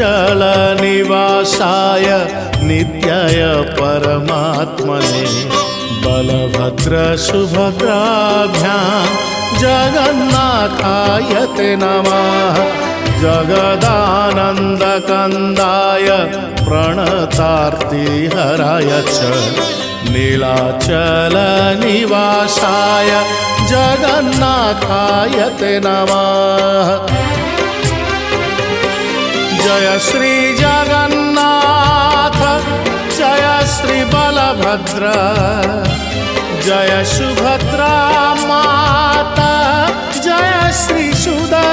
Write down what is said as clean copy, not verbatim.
नीलाचल निवासाय नित्याय परमात्मने बलभद्र सुभद्राभ्यां जगन्नाथाय ते नमः। जगदानन्दकन्दाय प्रणतार्तिहराय च नीलाचल निवासाय जगन्नाथाय ते नमः। जय श्री जगन्नाथ जय श्री बलभद्र जय सुभद्रा माता जय श्री सुदा